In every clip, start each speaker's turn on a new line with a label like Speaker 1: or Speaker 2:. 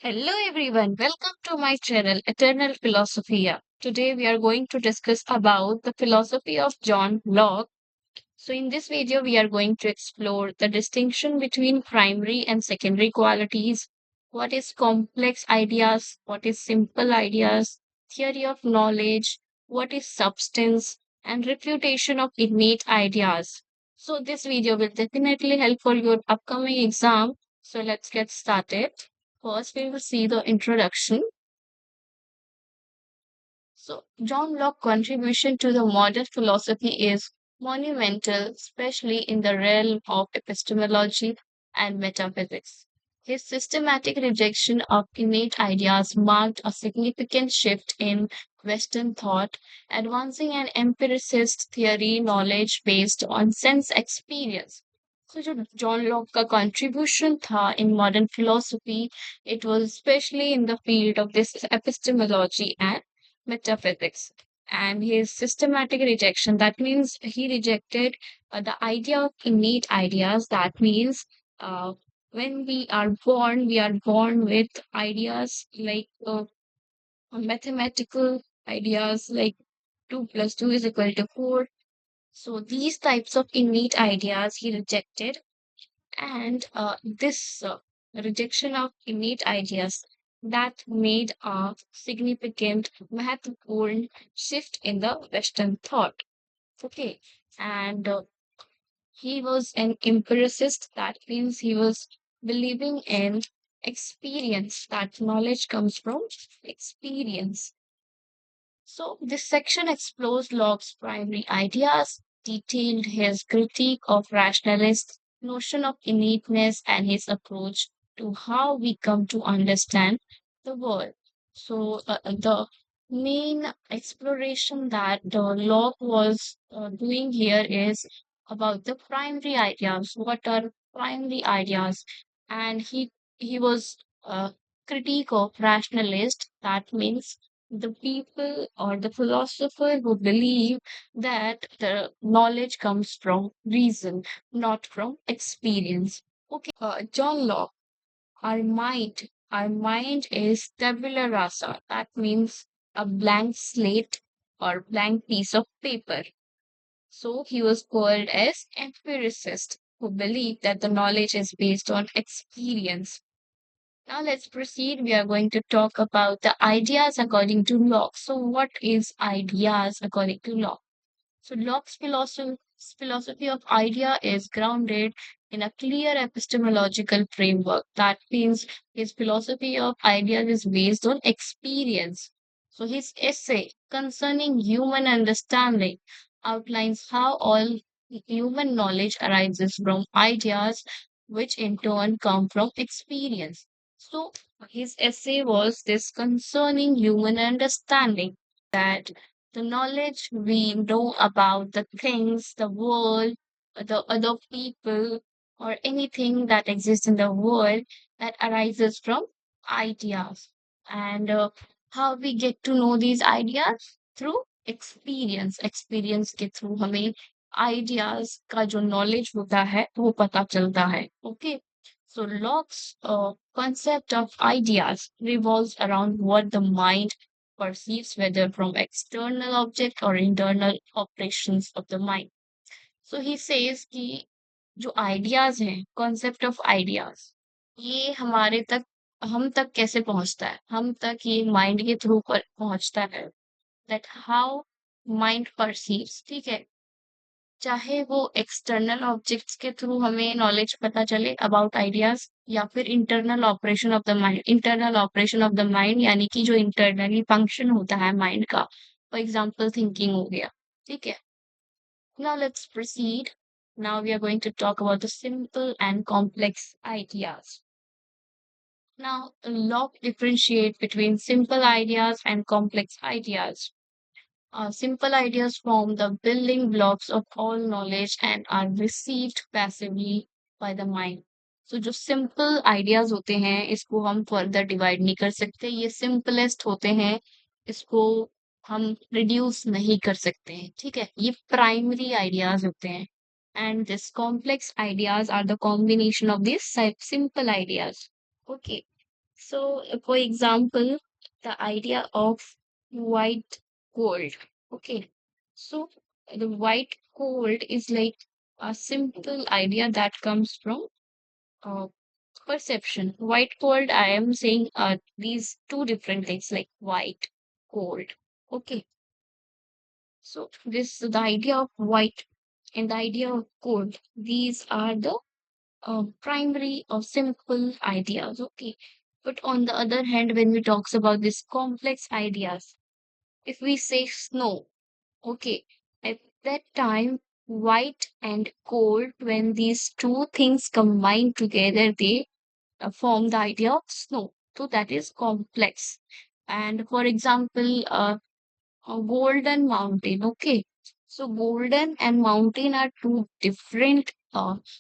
Speaker 1: Hello everyone, welcome to my channel Eternal Philosophia. Today we are going to discuss about the philosophy of John Locke. So in this video we are going to explore the distinction between primary and secondary qualities, what is complex ideas, what is simple ideas, theory of knowledge, what is substance, and refutation of innate ideas. So this video will definitely help for your upcoming exam. So let's get started. First, we will see the introduction. So, John Locke's contribution to the modern philosophy is monumental, especially in the realm of epistemology and metaphysics. His systematic rejection of innate ideas marked a significant shift in Western thought, advancing an empiricist theory knowledge based on sense experience. So जो John Locke का contribution था in modern philosophy, it was especially in the field of this epistemology and metaphysics. And his systematic rejection, that means he rejected the idea of innate ideas. That means when we are born with ideas like mathematical ideas like 2 plus 2 is equal to 4. So these types of innate ideas he rejected, and this rejection of innate ideas that made a significant महत्वपूर्ण shift in the Western thought. Okay, and he was an empiricist. That means he was believing in experience, that knowledge comes from experience. So, this section explores Locke's primary ideas, detailed his critique of rationalist notion of innateness, and his approach to how we come to understand the world. So, the main exploration that Locke was doing here is about the primary ideas. What are primary ideas? And he was critique of rationalist. That means the people or the philosopher who believe that the knowledge comes from reason, not from experience. Okay, John Locke, our mind is tabula rasa. That means a blank slate or blank piece of paper. So he was called as empiricist, who believed that the knowledge is based on experience. Now let's proceed. We are going to talk about the ideas according to Locke. So what is ideas according to Locke? So Locke's philosophy of idea is grounded in a clear epistemological framework. That means his philosophy of ideas is based on experience. So his essay concerning human understanding outlines how all human knowledge arises from ideas, which in turn come from experience. So his essay was this concerning human understanding, that the knowledge we know about the things, the world, the other people, or anything that exists in the world that arises from ideas. And how we get to know these ideas? Through experience. Experience के through हमें ideas का जो knowledge होता है वो पता चलता है. Okay. So Locke's concept of ideas revolves around what the mind perceives, whether from external object or internal operations of the mind. So he says कि जो ideas हैं, concept of ideas, ये हमारे तक हम तक कैसे पहुंचता है, हम तक ये माइंड के थ्रू पर पहुंचता है. That how mind perceives, ठीक है, चाहे वो एक्सटर्नल ऑब्जेक्ट्स के थ्रू हमें नॉलेज पता चले अबाउट आइडियाज, या फिर internal operation of the mind. Internal operation of the mind यानी कि जो इंटरनली फंक्शन होता है माइंड का, फॉर एग्जांपल थिंकिंग हो गया. ठीक है. Now let's proceed. Now we are going to talk about the simple and complex ideas. Now, Locke differentiate between simple ideas and complex ideas. Simple ideas form the building blocks of all knowledge and are received passively by the mind. So जो simple ideas होते हैं इसको हम further divide नहीं कर सकते. ये simplest होते हैं, इसको हम reduce नहीं कर सकते हैं. ठीक है, ये primary ideas होते हैं. And this complex ideas are the combination of these simple ideas. Okay. So, for example, the idea of white gold. Okay. So, the white gold is like a simple idea that comes from uh, perception. White gold, I am saying these two different things like white, gold. Okay. So, this the idea of white and the idea of gold. These are the primary or simple ideas. Okay. But on the other hand, when we talks about these complex ideas, if we say snow, okay, at that time, white and gold, when these two things combine together, they form the idea of snow. So that is complex. And for example, golden mountain. Okay. So golden and mountain are two different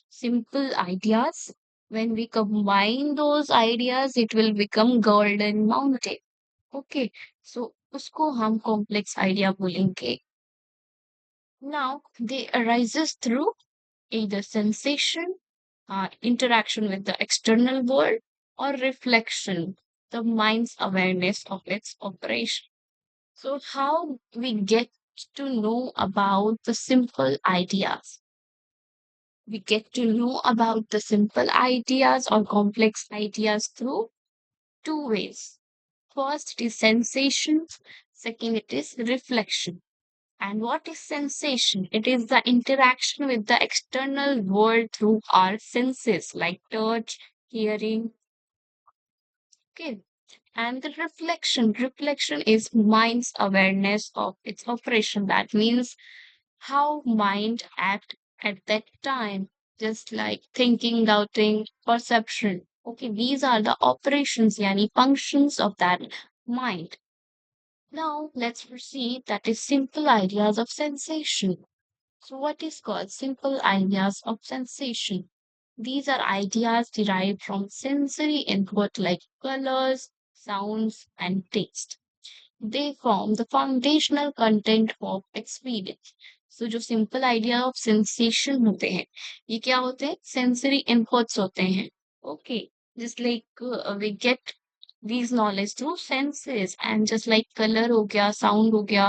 Speaker 1: simple ideas. When we combine those ideas, it will become golden mountain. Okay. So उसको हम complex idea बोलेंगे. Now they arises through either sensation, interaction with the external world, or reflection, the mind's awareness of its operation. So, how we get to know about the simple ideas? We get to know about the simple ideas or complex ideas through two ways. First, it is sensation. Second, it is reflection. And what is sensation? It is the interaction with the external world through our senses like touch, hearing. Okay. And the reflection is mind's awareness of its operation. That means how mind act at that time, just like thinking, doubting, perception. Okay, these are the operations, yani functions of that mind. Now let's proceed. That is simple ideas of sensation. So what is called simple ideas of sensation? These are ideas derived from sensory input like colors, sounds, and taste. They form the foundational content of experience. So जो simple idea of sensation होते हैं ये क्या होते हैं sensory inputs होते हैं okay just like we get these knowledge through senses and just like color हो गया sound हो गया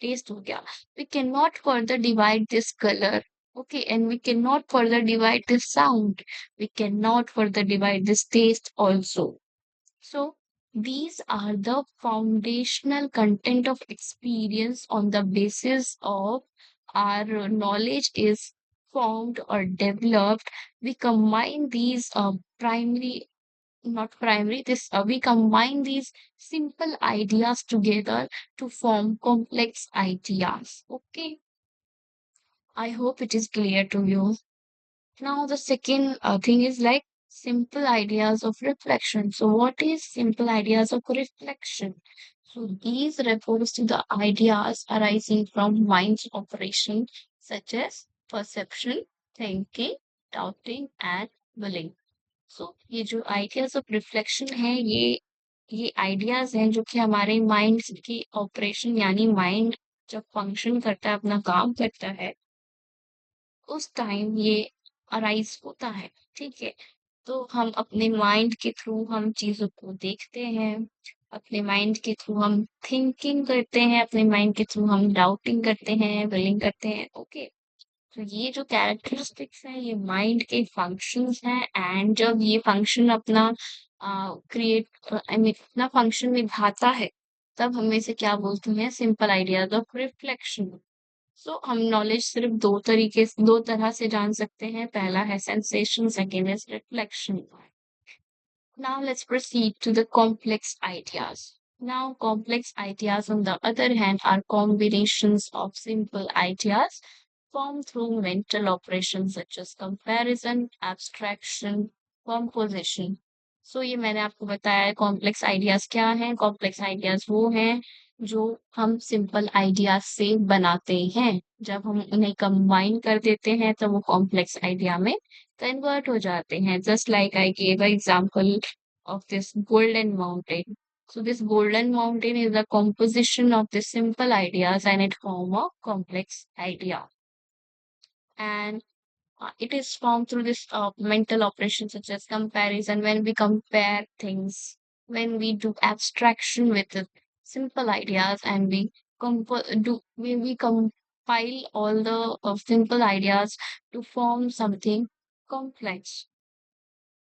Speaker 1: taste हो गया we cannot further divide this color okay and we cannot further divide this sound we cannot further divide this taste also so these are the foundational content of experience on the basis of our knowledge is formed or developed. We combine these primary, not primary, this we combine these simple ideas together to form complex ideas. Okay, I hope it is clear to you. Now, the second thing is like simple ideas of reflection. So, what is simple ideas of reflection? So, these refers to the ideas arising from mind's operation, such as perception, thinking, doubting, and willing. So, ये जो ideas of reflection है, ये ideas हैं जो कि हमारे mind की operation यानी mind जब function करता है, अपना काम करता है, उस टाइम ये अराइज होता है ठीक है तो हम अपने माइंड के थ्रू हम चीजों को देखते हैं अपने माइंड के थ्रू हम थिंकिंग करते हैं अपने माइंड के थ्रू हम डाउटिंग करते हैं विलिंग करते हैं ओके तो ये जो कैरेक्टरिस्टिक्स हैं ये माइंड के फंक्शंस हैं एंड जब ये फंक्शन अपना क्रिएट आई मीन अपना फंक्शन निभाता है तब हम इसे क्या बोलते हैं सिंपल आइडियाज ऑफ रिफ्लेक्शन सो हम नॉलेज सिर्फ दो तरह से जान सकते हैं पहला है sensation second is reflection now let's proceed to the complex ideas. Now, complex ideas, on the other hand, are combinations of simple ideas formed through mental operations such as comparison, abstraction, composition. So, ये मैंने आपको बताया है complex ideas क्या हैं complex ideas वो हैं जो हम सिंपल आइडियाज से बनाते हैं जब हम उन्हें कंबाइन कर देते हैं तो वो कॉम्प्लेक्स आइडिया में कन्वर्ट हो जाते हैं just like I gave example of this golden mountain. So this golden mountain is a composition of the simple ideas and it form a complex idea. And it is formed through this mental operation such as comparison when we compare things. when we do abstraction with the simple ideas and we compile all the simple ideas to form something complex.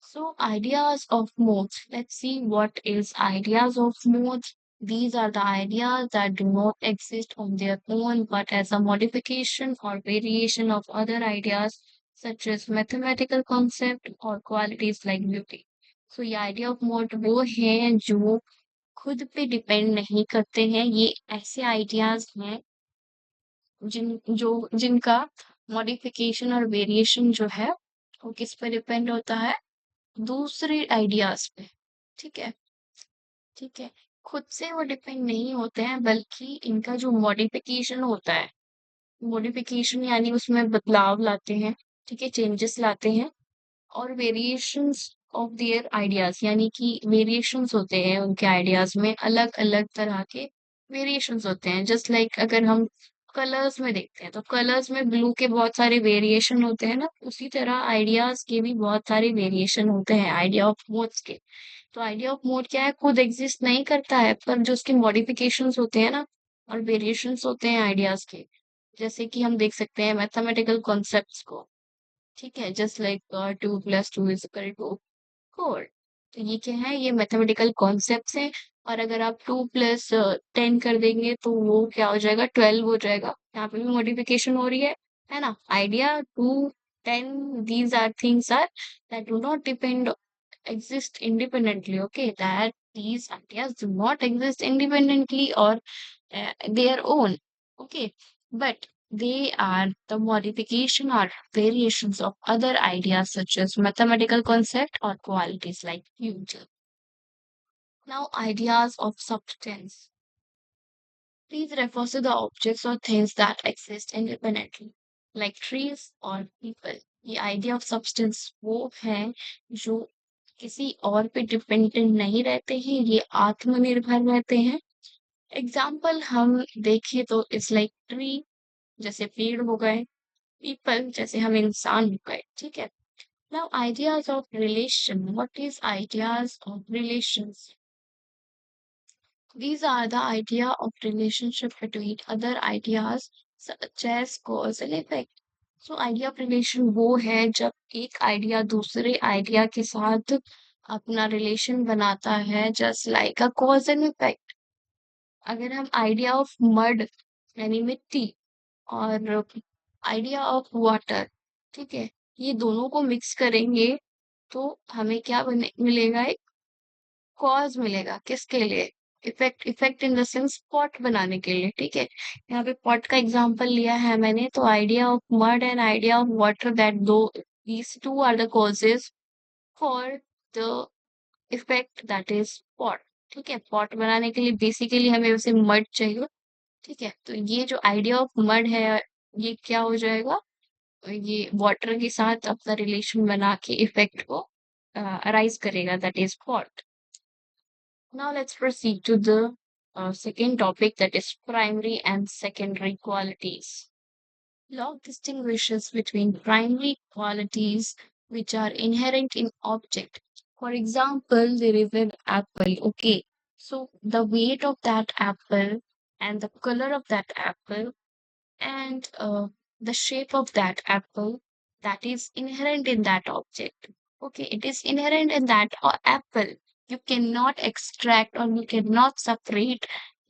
Speaker 1: So ideas of modes. Let's see what is ideas of modes. These are the ideas that do not exist on their own, but as a modification or variation of other ideas, such as mathematical concept or qualities like beauty. So ये idea of mode वो हैं जो खुद पे depend नहीं करते हैं। ये ऐसे आइडियाज हैं जिनका मॉडिफिकेशन और वेरिएशन जो है वो किस पे डिपेंड होता है, दूसरे आइडियाज पे। ठीक है, ठीक है। खुद से वो डिपेंड नहीं होते हैं, बल्कि इनका जो मॉडिफिकेशन होता है, मॉडिफिकेशन यानी उसमें बदलाव लाते हैं, ठीक है, चेंजेस लाते हैं। और वेरिएशंस ऑफ देयर आइडियाज यानी कि वेरिएशंस होते हैं उनके आइडियाज में, अलग अलग तरह के वेरिएशंस होते हैं। जस्ट लाइक अगर हम कलर्स में देखते हैं तो कलर्स में ब्लू के बहुत सारे वेरिएशन होते हैं ना, उसी तरह आइडियाज के भी बहुत सारे वेरिएशन होते हैं आइडिया ऑफ मोड्स के। तो आइडिया ऑफ मोड क्या है, खुद एग्जिस्ट नहीं करता है, पर जो उसके मॉडिफिकेशंस होते हैं ना और वेरिएशंस होते हैं आइडियाज के, जैसे कि हम देख सकते हैं मैथमेटिकल कॉन्सेप्ट्स को। ठीक है, जस्ट लाइक 2 + 2 = 4। तो ये क्या है, ये मैथमेटिकल कॉन्सेप्ट्स हैं। और अगर आप 2 + 10 कर देंगे तो वो क्या हो जाएगा, 12 हो जाएगा। यहाँ पे भी मॉडिफिकेशन हो रही है ना। Idea 2, 10, these are things are that do not depend exist independently. Okay, that these ideas do not exist independently or their own. Okay, but they are the modification or variations of other ideas such as mathematical concept or qualities like future. Now, ideas of substance. These refers to the objects or things that exist independently, like trees or people. The idea of substance वो है जो किसी और पे dependent नहीं रहते हैं, ये आत्मनिर्भर रहते हैं। एग्जाम्पल हम देखें तो इट्स लाइक ट्री, जैसे पेड़ हो गए, पीपल जैसे हम इंसान हो गए। ठीक है। Now ideas of relation, what is ideas of relations? These are the idea of relationship between other ideas such as cause and effect. So idea of relation वो है जब एक आइडिया दूसरे आइडिया के साथ अपना रिलेशन बनाता है, just like a cause and effect. अगर हम आइडिया ऑफ मड यानी मिट्टी और आइडिया ऑफ वाटर, ठीक है, ये दोनों को मिक्स करेंगे तो हमें क्या बने मिलेगा, एक कॉज मिलेगा। किसके लिए? Effect, effect in the sense pot बनाने के लिए। ठीक है, यहाँ पे पॉट का एग्जांपल लिया है मैंने, तो idea of mud and idea of water, that दो these two are the causes for the effect that is pot। ठीक है, पॉट बनाने के लिए बेसिकली हमें उसे मड चाहिए। ठीक है, तो ये जो आइडिया ऑफ मड है, ये क्या हो जाएगा, ये वाटर के साथ अपना रिलेशन बना के इफेक्ट को अराइज करेगा, that is pot. Now let's proceed to the second topic, that is primary and secondary qualities. Locke distinguishes between primary qualities which are inherent in object. For example, there is an apple. Okay, so the weight of that apple and the color of that apple and the shape of that apple, that is inherent in that object. Okay, it is inherent in that apple. You cannot extract or you cannot separate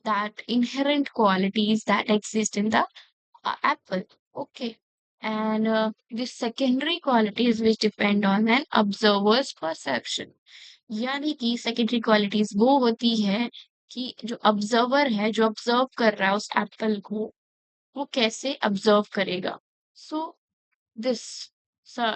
Speaker 1: that inherent qualities that exist in the apple. Okay, and the secondary qualities which depend on an observer's perception, यानी कि secondary qualities वो होती है कि जो observer है, जो observe कर रहा है उस एप्पल को, वो कैसे ऑब्जर्व करेगा। So this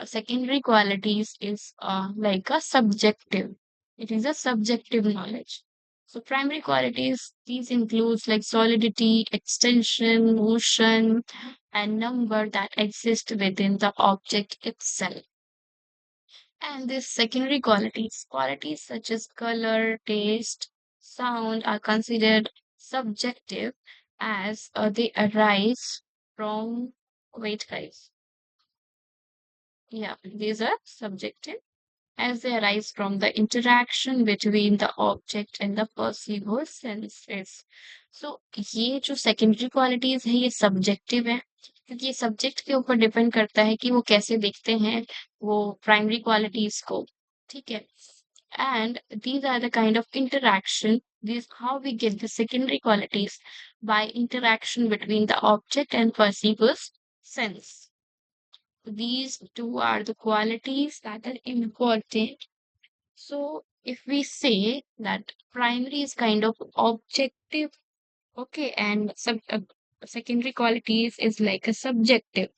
Speaker 1: secondary qualities is like a subjective, it is a subjective knowledge. So primary qualities, these includes like solidity, extension, motion and number that exist within the object itself. And these secondary qualities, qualities such as color, taste, sound, are considered subjective as they arise from, wait guys, yeah, these are subjective as they arise from the interaction between the object and the perceiver senses. So ये जो secondary qualities है ये subjective है, क्योंकि ये subject के ऊपर depend करता है कि वो कैसे देखते हैं वो प्राइमरी क्वालिटीज को, ठीक है। And these are the kind of interaction, these how we get the secondary qualities by interaction between the object and perceiver's sense. These two are the qualities that are important. So if we say that primary is kind of objective, okay, and secondary qualities is like a subjective.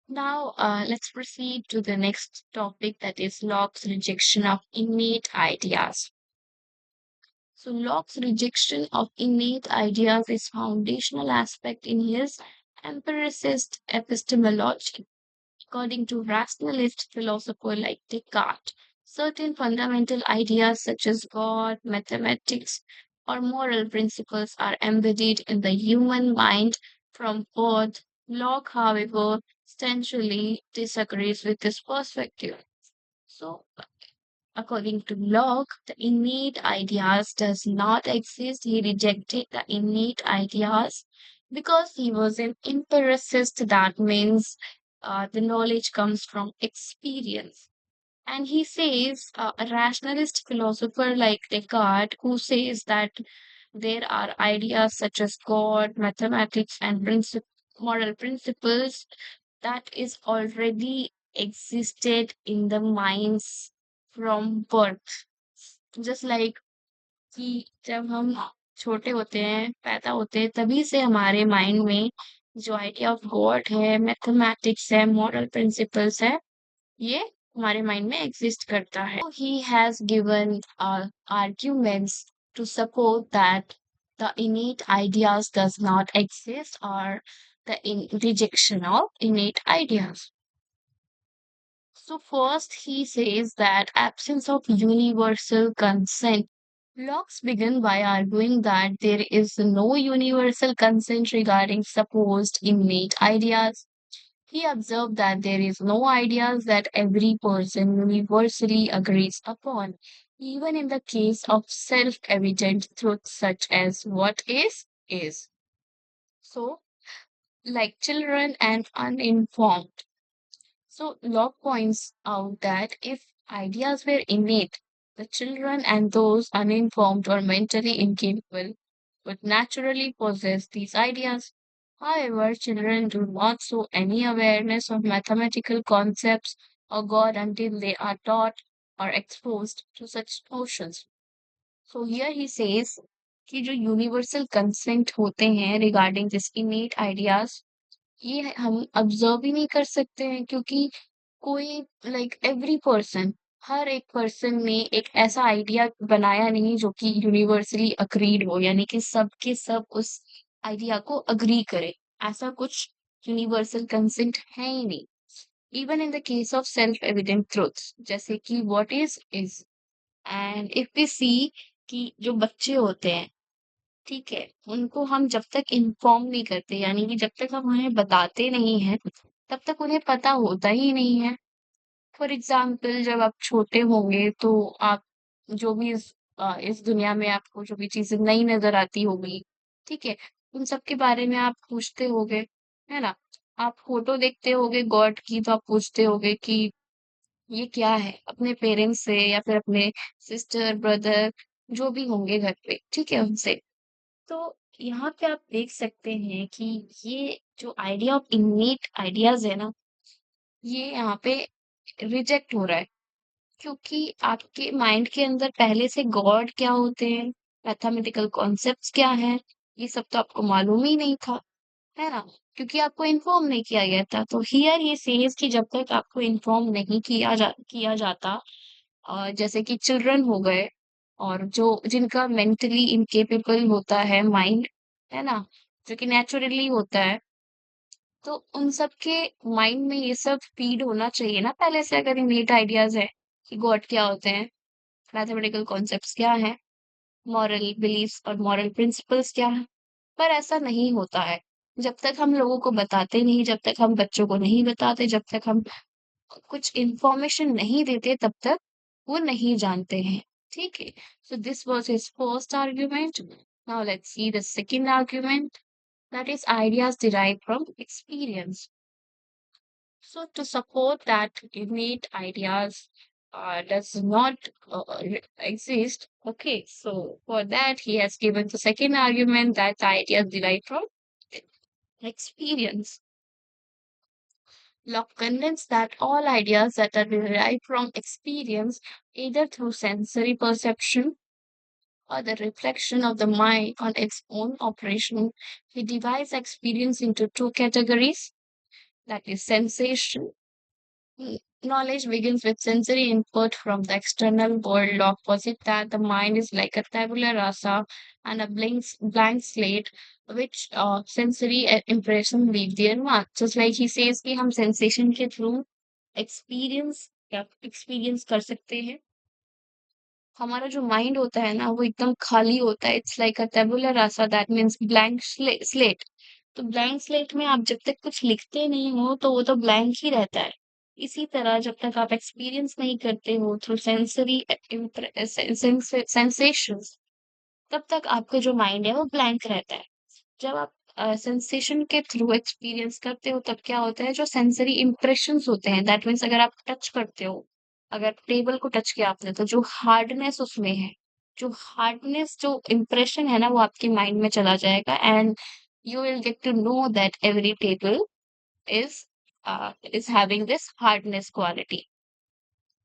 Speaker 1: Now, let's proceed to the next topic, that is Locke's rejection of innate ideas. So Locke's rejection of innate ideas is foundational aspect in his empiricist epistemology. According to rationalist philosopher like Descartes, certain fundamental ideas such as God, mathematics, or moral principles are embedded in the human mind from birth. Locke, however, essentially disagrees with this perspective. So, according to Locke, the innate ideas does not exist. He rejected the innate ideas because he was an empiricist. That means the knowledge comes from experience. And he says, a rationalist philosopher like Descartes, who says that there are ideas such as God, mathematics, and moral principles that is already existed in the minds from birth. Just like कि जब हम छोटे होते हैं, पैदा होते हैं, तभी से हमारे माइंड में जो आइडिया ऑफ गॉड है, मैथमेटिक्स है, मॉरल प्रिंसिपल्स है, ये हमारे माइंड में एग्जिस्ट करता है। So he has given arguments to support that the innate ideas does not exist, or the rejection of innate ideas. So first he says that absence of universal consent. Locke begin by arguing that there is no universal consent regarding supposed innate ideas. He observed that there is no ideas that every person universally agrees upon, even in the case of self-evident truths such as what is. So, like children and uninformed. So Locke points out that if ideas were innate, the children and those uninformed or mentally incapable would naturally possess these ideas. However, children do not show any awareness of mathematical concepts or God until they are taught or exposed to such notions. So here he says कि जो universal consent होते हैं regarding this innate ideas, ये हम observe ही नहीं कर सकते हैं, क्योंकि कोई लाइक एवरी पर्सन, हर एक पर्सन ने एक ऐसा आइडिया बनाया नहीं जो कि यूनिवर्सली अग्रीड हो, यानी कि सब के सब उस आइडिया को अग्री करे। ऐसा कुछ यूनिवर्सल कंसेंट है ही नहीं। Even in the case of self evident truths, जैसे कि what is and if we see कि जो बच्चे होते हैं, ठीक है, उनको हम जब तक इन्फॉर्म नहीं करते, यानी कि जब तक हम उन्हें बताते नहीं हैं, तब तक उन्हें पता होता ही नहीं है। फॉर एग्जाम्पल, जब आप छोटे होंगे तो आप जो भी इस दुनिया में आपको जो भी चीजें नई नजर आती होगी, ठीक है, उन सब के बारे में आप पूछते होगे, है ना। आप फोटो देखते होगे गॉड की, तो आप पूछते होगे कि ये क्या है, अपने पेरेंट्स से या फिर अपने सिस्टर ब्रदर जो भी होंगे घर पे, ठीक है, उनसे। तो यहाँ पे आप देख सकते हैं कि ये जो आइडिया ऑफ इन्नीट आइडियाज है ना, ये यहाँ पे रिजेक्ट हो रहा है, क्योंकि आपके माइंड के अंदर पहले से गॉड क्या होते हैं, मैथमेटिकल कॉन्सेप्ट्स क्या है, ये सब तो आपको मालूम ही नहीं था, है ना, क्योंकि आपको इन्फॉर्म नहीं किया गया था। तो हियर ये सेज कि जब तक आपको इन्फॉर्म नहीं किया जाता, जैसे कि चिल्ड्रन हो गए, और जो जिनका मेंटली इनकेपेबल होता है माइंड, है ना, जो कि नेचुरली होता है, तो उन सब के माइंड में ये सब फीड होना चाहिए ना पहले से, अगर इननेट आइडियाज है कि गॉड क्या होते हैं, मैथमेटिकल कॉन्सेप्ट्स क्या हैं, मॉरल बिलीफ्स और मॉरल प्रिंसिपल्स क्या हैं। पर ऐसा नहीं होता है। जब तक हम लोगों को बताते नहीं, जब तक हम बच्चों को नहीं बताते, जब तक हम कुछ इंफॉर्मेशन नहीं देते तब तक वो नहीं जानते हैं। ठीक है? So this was his first argument. Now let's see the second argument, that is ideas derived from experience. So to support that innate ideas does not exist, okay, so for that he has given the second argument that the ideas derived from experience. Locke contends that all ideas that are derived from experience, either through sensory perception or the reflection of the mind on its own operation, he divides experience into two categories, that is sensation. Knowledge begins with sensory input from the external world. Locke posits that the mind is like a tabula rasa and a blank slate, which sensory impression leave their mark. Just like he says कि हम sensation के through experience या experience कर सकते हैं। हमारा जो mind होता है ना वो एकदम खाली होता है, it's like a tabula rasa, that means blank slate. तो ब्लैंक स्लेट में आप जब तक कुछ लिखते नहीं हो तो वो तो ब्लैंक ही रहता है। इसी तरह जब तक आप एक्सपीरियंस नहीं करते हो थ्रू सेंसरी सेंसेशंस, तब तक आपका जो माइंड है वो ब्लैंक रहता है। जब आप सेंसेशन के थ्रू एक्सपीरियंस करते हो तब क्या होता है, जो सेंसरी इंप्रेशंस होते हैं, दैट मीन्स अगर आप टच करते हो, अगर टेबल को टच किया आपने तो जो हार्डनेस उसमें है, जो इंप्रेशन है ना वो आपके माइंड में चला जाएगा, and you will get to know that every table is is having this hardness quality.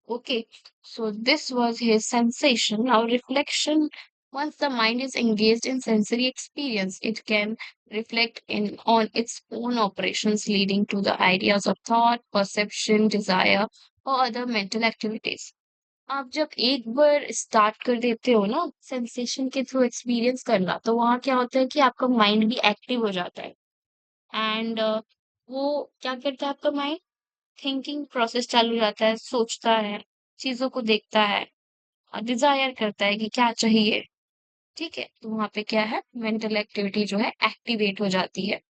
Speaker 1: Okay, so this was his sensation. Now, reflection. Once the mind is engaged in sensory experience, it can reflect on its own operations, leading to the ideas of thought, perception, desire, or other mental activities. आप जब एक बार start कर देते हो ना sensation के through experience करना, तो वहाँ क्या होता है कि आपका माइंड भी एक्टिव हो जाता है, एंड वो क्या करता है आपका माइंड, थिंकिंग प्रोसेस चालू हो जाता है, सोचता है, चीज़ों को देखता है और डिज़ायर करता है कि क्या चाहिए, ठीक है? तो वहाँ पे क्या है, मेंटल एक्टिविटी जो है एक्टिवेट हो जाती है।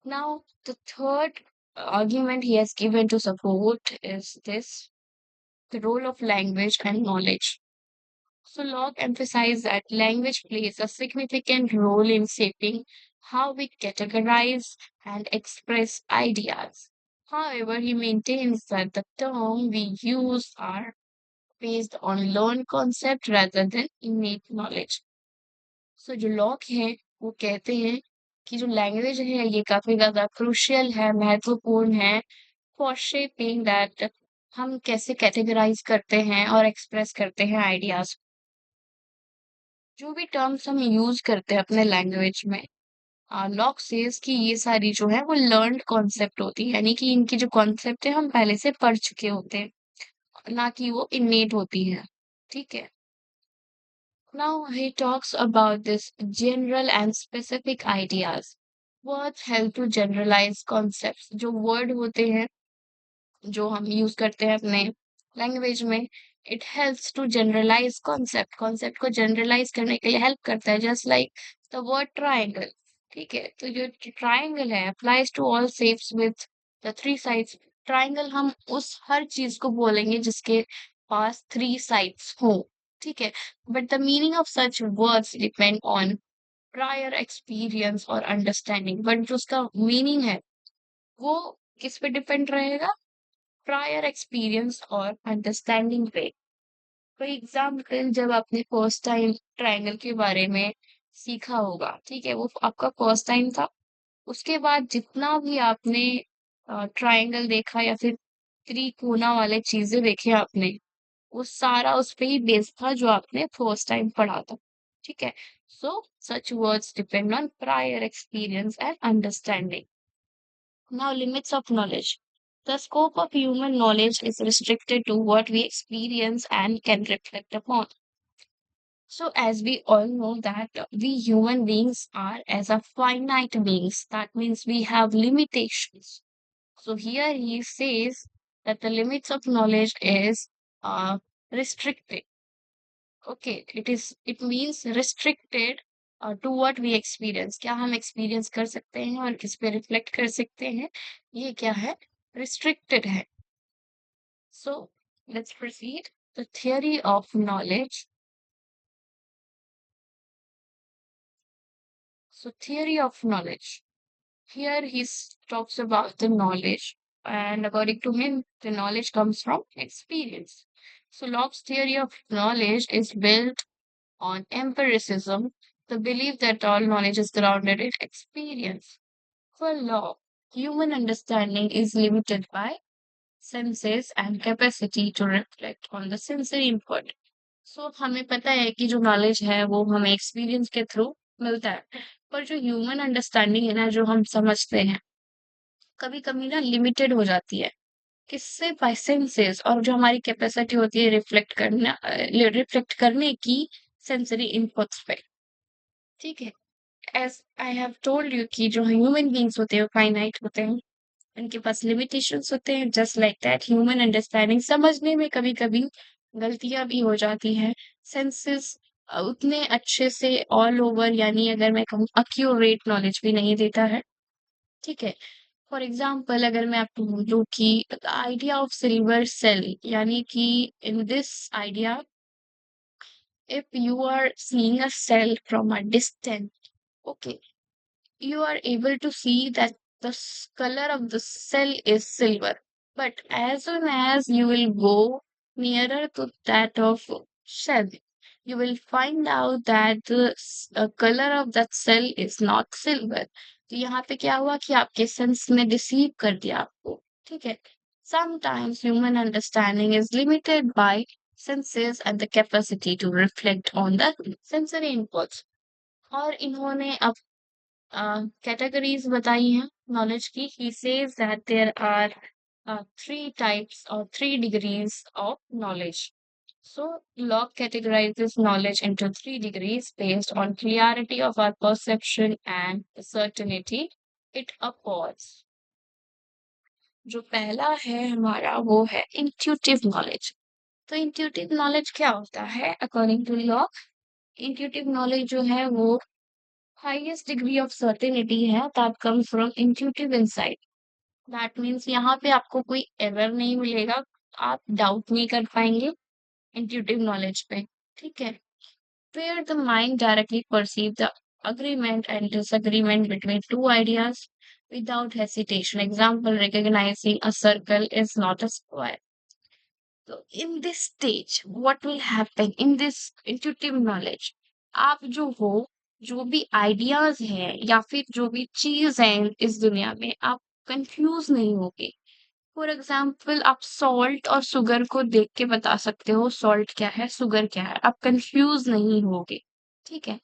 Speaker 1: Now, the third argument he has given to support is this, the role of language and knowledge. So Locke emphasized that language plays a significant role in shaping how we categorize and express ideas. However, he maintains that the term we use are based on learned concept rather than innate knowledge. So जो lock है वो कहते हैं कि जो language है ये काफी ज्यादा क्रूशियल है, महत्वपूर्ण है फॉर शेपिंग दैट हम कैसे कैटेगराइज करते हैं और एक्सप्रेस करते हैं आइडियाज। जो भी टर्म्स हम यूज करते हैं अपने लैंग्वेज में, लॉक सेज कि ये सारी जो है वो लर्न्ड कॉन्सेप्ट होती है, यानी कि इनकी जो कॉन्सेप्ट है हम पहले से पढ़ चुके होते हैं, ना कि वो इनेट होती है। ठीक है? Now he talks about this general and specific ideas. Words help to generalize concepts. जो word होते हैं जो हम यूज करते हैं अपने लैंग्वेज में, it helps to generalise concept को जनरलाइज करने के लिए हेल्प करता है, just like the word triangle. ठीक है, तो जो ट्राइंगल है applies to all shapes with the three sides. Triangle हम उस हर चीज को बोलेंगे जिसके पास थ्री साइड्स हो। ठीक है, but the meaning of such words depend on prior experience और अंडरस्टैंडिंग, बट जो उसका मीनिंग है वो किस पे डिपेंड रहेगा, प्रायर एक्सपीरियंस और अंडरस्टैंडिंग पे। फॉर एग्जाम्पल, जब आपने फर्स्ट टाइम ट्रायंगल के बारे में सीखा होगा, ठीक है, वो आपका फर्स्ट टाइम था। उसके बाद जितना भी आपने ट्रायंगल देखा या फिर त्रिकोना वाले चीजें देखे आपने, वो सारा उस पे ही बेस्ड था जो आपने फर्स्ट टाइम पढ़ा था। ठीक है, so such words depend on prior experience and understanding. Now, limits of knowledge. The scope of human knowledge is restricted to what we experience and can reflect upon. So, as we all know that we human beings are as a finite beings, that means we have limitations. So here he says that the limits of knowledge is restricted. Okay, it means restricted to what we experience. क्या हम experience कर सकते हैं और किस पे reflect कर सकते हैं, ये क्या है, रिस्ट्रिक्टेड है। So let's proceed. The theory of knowledge. So theory of knowledge. Here talks about the knowledge, and according to him, the knowledge comes from experience. So Locke's theory of knowledge is built on empiricism, the belief that all knowledge is grounded in experience. For Locke, human understanding is limited by senses and capacity to reflect on the sensory input. So हमें पता है कि जो knowledge है वो हमें experience के through मिलता है, पर जो ह्यूमन अंडरस्टैंडिंग है ना, जो हम समझते हैं, कभी कभी ना लिमिटेड हो जाती है। किससे? बाय सेंसेस, और जो हमारी कैपेसिटी होती है रिफ्लेक्ट करने की सेंसरी इनपुट्स पे। ठीक है। As I have told you कि जो ह्यूमन बींग्स होते हैं वो फाइनाइट होते हैं, उनके पास लिमिटेशंस होते हैं। Just like that human understanding समझने में कभी कभी गलतियां भी हो जाती हैं। सेंसेस उतने अच्छे से ऑल ओवर, यानी अगर मैं कहूँ एक्यूरेट नॉलेज भी नहीं देता है। ठीक है। फॉर एग्जाम्पल अगर मैं आपको बोलूँ कि आइडिया ऑफ सिल्वर सेल, यानी कि in this idea, if you are seeing a cell from a distance, okay, you are able to see that the color of the cell is silver. But as soon as you will go nearer to that of cell, you will find out that the color of that cell is not silver. तो यहाँ पे क्या हुआ कि आपके sense ने deceive कर दिया आपको। ठीक है। Sometimes human understanding is limited by senses and the capacity to reflect on the sensory inputs. और इन्होंने अब categories बताई हैं knowledge की. He says that there are three types or three degrees of knowledge. So Locke categorizes knowledge into three degrees based on clarity of our perception and the certainty it affords. जो पहला है हमारा वो है intuitive knowledge. तो intuitive knowledge क्या होता है according to Locke? Intuitive knowledge जो है वो हाईएस्ट डिग्री ऑफ सर्टेनिटी है that comes from intuitive insight. That means यहाँ पे आपको कोई एरर नहीं मिलेगा, आप डाउट नहीं कर पाएंगे इंट्यूटिव नॉलेज पे। ठीक है। Where the mind directly perceives the agreement and disagreement between two ideas without hesitation. Example, recognizing a circle is not a square. So in this stage, what will happen in this intuitive knowledge? आप जो हो, जो भी ideas हैं या फिर जो भी चीज है इस दुनिया में, आप कंफ्यूज नहीं होगे। फॉर एग्जाम्पल, आप सॉल्ट और शुगर को देख के बता सकते हो सॉल्ट क्या है, शुगर क्या है, आप कंफ्यूज नहीं होगे। ठीक है।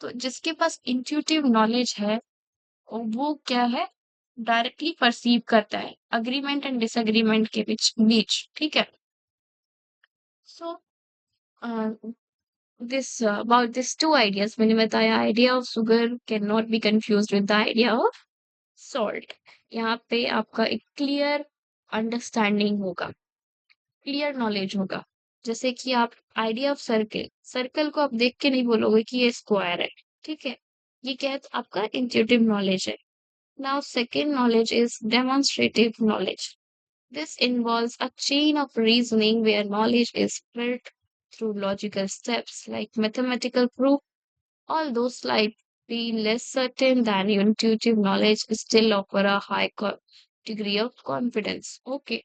Speaker 1: तो जिसके पास इंट्यूटिव नॉलेज है वो क्या है, डायरेक्टली परसीव करता है अग्रीमेंट एंड डिसएग्रीमेंट के बीच बीच। ठीक है। So this about this two ideas, मैंने बताया idea of sugar can not be confuse with the idea of salt. यहाँ पे आपका एक क्लियर अंडरस्टैंडिंग होगा, क्लियर नॉलेज होगा। जैसे कि आप आइडिया ऑफ सर्कल, सर्कल को आप देख के नहीं बोलोगे कि ये स्क्वायर है। ठीक है। ये क्या है? आपका इंट्यूटिव नॉलेज है। Now second knowledge is demonstrative knowledge. This involves a chain of reasoning where knowledge is built through logical steps like mathematical proof. Although slightly less certain than intuitive knowledge, still offer a high degree of confidence. Okay.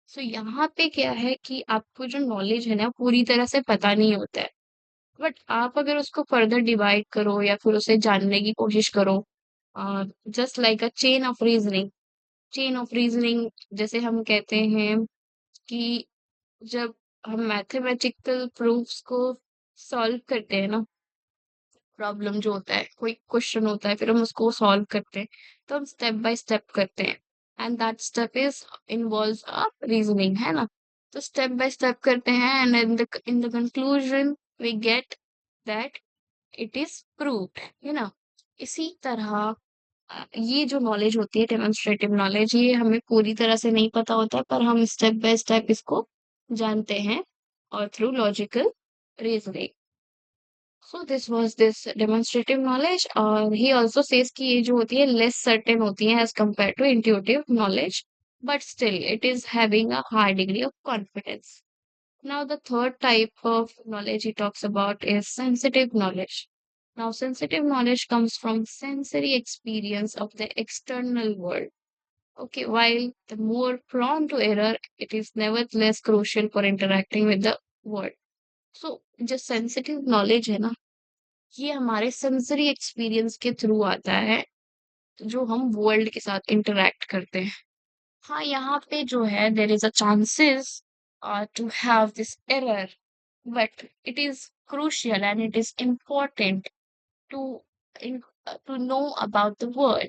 Speaker 1: सो यहाँ पे क्या है कि आपको जो knowledge है ना पूरी तरह से पता नहीं होता है, बट आप अगर उसको फर्दर डिवाइड करो या फिर उसे जानने की कोशिश करो, just like a chain of reasoning जैसे हम कहते हैं कि जब हम मैथमेटिकल प्रूफ्स को सॉल्व करते हैं ना, प्रॉब्लम जो होता है, कोई क्वेश्चन होता है, फिर हम उसको सॉल्व करते हैं, तो हम स्टेप बाय स्टेप करते हैं, and that step is involves a reasoning, है ना। तो स्टेप बाय स्टेप करते हैं and in the conclusion we get that it is proved, है ना। इसी तरह ये जो नॉलेज होती है डेमोन्स्ट्रेटिव नॉलेज, ये हमें पूरी तरह से नहीं पता होता, पर हम स्टेप बाय स्टेप इसको जानते हैं और through logical reasoning. So this was this demonstrative knowledge. और ही आल्सो सेज कि ये जो होती है लेस सर्टेन होती है as compare to intuitive knowledge. but still it is having a high degree of confidence. Now, the third type of knowledge he talks about is sensitive knowledge. Now, sensitive knowledge comes from sensory experience of the external world. Okay, while the more prone to error, it is nevertheless crucial for interacting with the world. So, जो sensitive knowledge है ना, ये हमारे sensory experience के through आता है, जो हम वर्ल्ड के साथ इंटरैक्ट करते हैं. हाँ, यहाँ पे जो है there is a chances to have this error, but it is crucial and it is important to to know about the world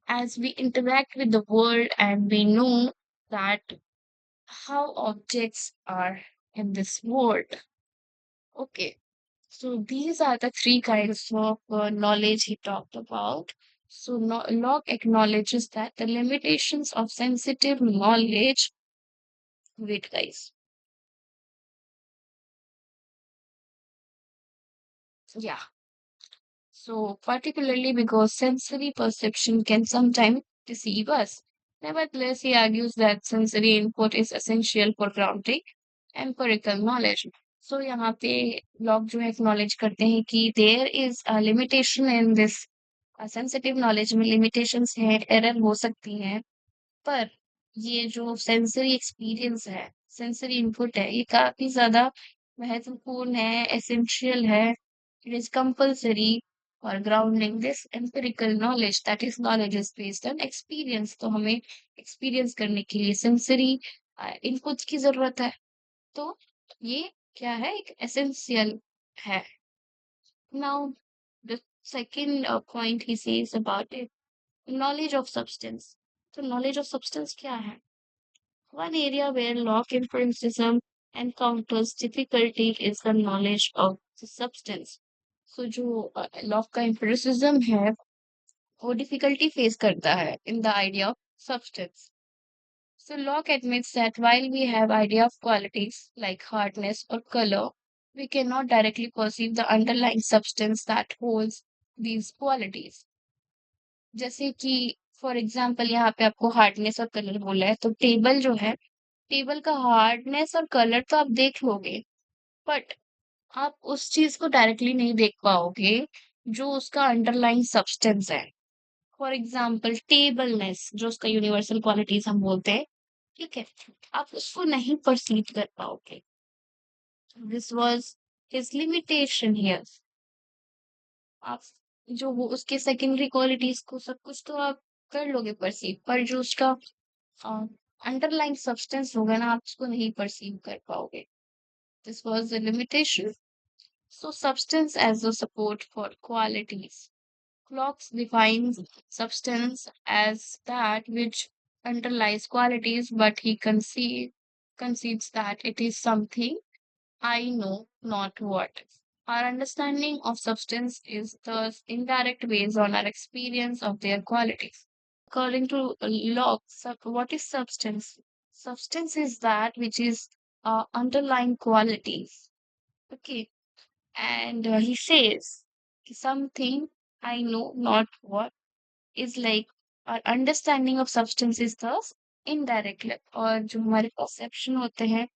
Speaker 1: as we interact with the world and we know that how objects are in this world. Okay, so these are the three kinds of knowledge he talked about. So Locke acknowledges that the limitations of sensitive knowledge. Wait, guys. Yeah. So particularly because sensory perception can sometimes deceive us. Nevertheless, he argues that sensory input is essential for grounding empirical knowledge. So यहाँ पे लोग जो है acknowledge करते हैं कि there is a limitation in this sensitive knowledge में limitations हैं, error हो सकती हैं, पर ये जो सेंसरी एक्सपीरियंस है, सेंसरी इनपुट है, ये काफ़ी ज़्यादा महत्वपूर्ण है, एसेंशियल है, it is compulsory for grounding this empirical knowledge that is knowledge is based on experience. तो हमें एक्सपीरियंस करने के लिए सेंसरी इनपुट्स की ज़रूरत है. तो ये क्या है? एक एसेंशियल है. Now the second point he says about it, knowledge of substance. So knowledge of substance क्या है? One area where Locke empiricism encounters difficulty is the knowledge of the substance. So जो Locke का empiricism है, वो difficulty face करता है in the idea of substance. So Locke admits that while we have idea of qualities like hardness or color, we cannot directly perceive the underlying substance that holds these qualities. जैसे कि for example यहाँ पे आपको hardness और colour बोला है, तो table जो है, टेबल का हार्डनेस और कलर तो आप देख लोगे, बट आप उस चीज को डायरेक्टली नहीं देख पाओगे जो उसका अंडरलाइंग सब्सटेंस है. फॉर एग्जांपल टेबलनेस, जो उसका यूनिवर्सल क्वालिटीज हम बोलते हैं, ठीक है, आप उसको नहीं परसीव कर पाओगे. This was his limitation here. आप जो वो उसके सेकेंडरी क्वालिटीज को सब कुछ तो आप कर लोगे परसीव, पर जो उसका अंडरलाइन सब्सटेंस होगा ना, आप उसको नहीं परसीव कर पाओगे. This was the limitation. So substance as a support for qualities. Clocks defines substance as that which underlies qualities, but he concedes that it is something I know not what. Our understanding of substance is thus indirect based on our experience of their qualities. According to Locke, what is substance? Substance is that which is underlying qualities. Okay, and he says something I know not what is like our understanding of substance is thus indirect. और जो हमारे perception होते हैं,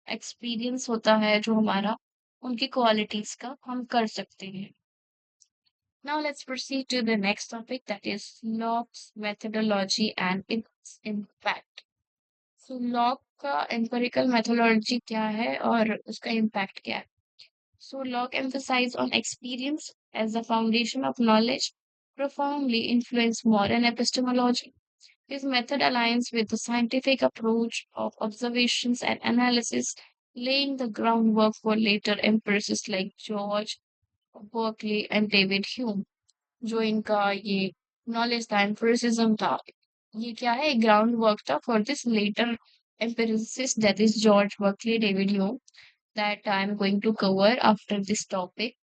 Speaker 1: experience होता है जो हमारा, उनकी क्वालिटीज का हम कर सकते हैं. Now let's proceed to the next topic, that is Locke's methodology and its impact. So Locke का empirical methodology क्या है और उसका impact क्या है? So Locke emphasized on experience as the foundation of knowledge, profoundly influenced modern epistemology. His method aligns with the scientific approach of observations and analysis, laying the groundwork for later empiricists like George Berkeley and David Hume. जो इनका ये knowledge था, empiricism था, ये क्या है, ground work था for this later empiricist, that is George Berkeley, David Hume, that I am going to cover after this topic.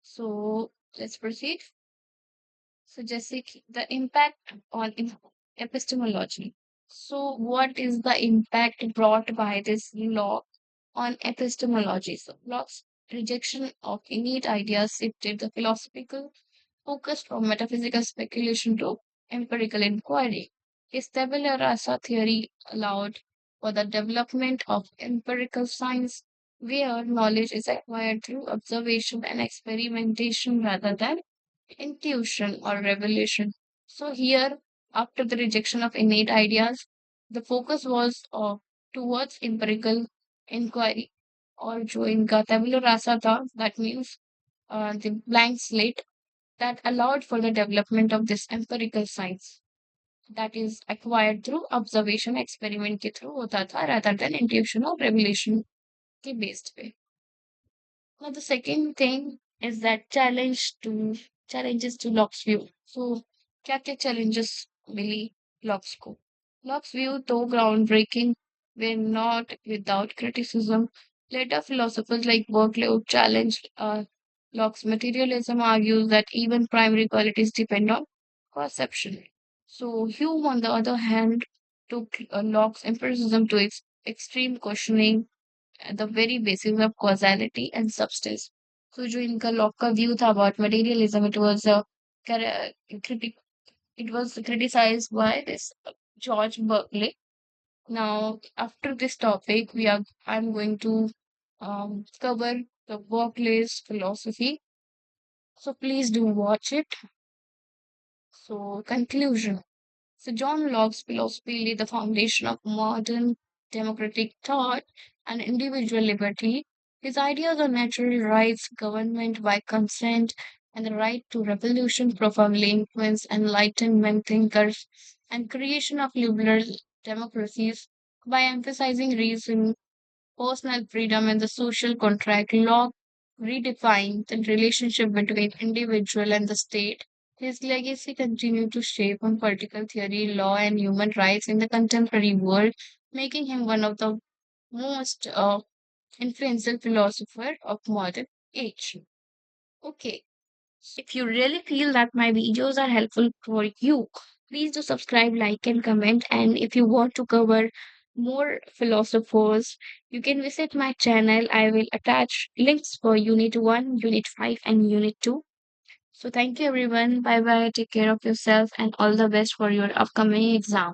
Speaker 1: So let's proceed. So जैसे कि the impact on epistemology. So what is the impact brought by this Locke on epistemology? So Locke's rejection of innate ideas shifted the philosophical focus from metaphysical speculation to empirical inquiry. His tabula rasa theory allowed for the development of empirical science, where knowledge is acquired through observation and experimentation rather than intuition or revelation. So, here, after the rejection of innate ideas, the focus was towards empirical inquiry, or जो इनका tabula rasa था, that means the blank slate that allowed for the development of this empirical science that is acquired through observation experiment के through होता था rather than intuition or revelation के based पे. Now the second thing is that challenges to Locke's view. So क्या क्या challenges मिली Locke's को? Locke's view, though groundbreaking, were not without criticism. Later philosophers like Berkeley who challenged Locke's materialism argues that even primary qualities depend on perception. So Hume, on the other hand, took Locke's empiricism to its extreme, questioning at the very basis of causality and substance. So जो इनका lock का view था about materialism, critic, it was criticized by this George Berkeley. Now, after this topic, I'm going to cover the Berkeley's philosophy. So please do watch it. So conclusion. So John Locke's philosophy laid the foundation of modern democratic thought and individual liberty. His ideas on natural rights, government by consent, and the right to revolution profoundly influenced Enlightenment thinkers and creation of liberal democracies by emphasizing reason, personal freedom, and the social contract. Locke redefined the relationship between individual and the state. His legacy continued to shape on political theory, law, and human rights in the contemporary world, making him one of the most influential philosopher of modern age. Okay, if you really feel that my videos are helpful for you, please do subscribe, like, and comment. And if you want to cover more philosophers, you can visit my channel. I will attach links for Unit 1, Unit 5, and Unit 2. So thank you everyone. Bye bye. Take care of yourself and all the best for your upcoming exam.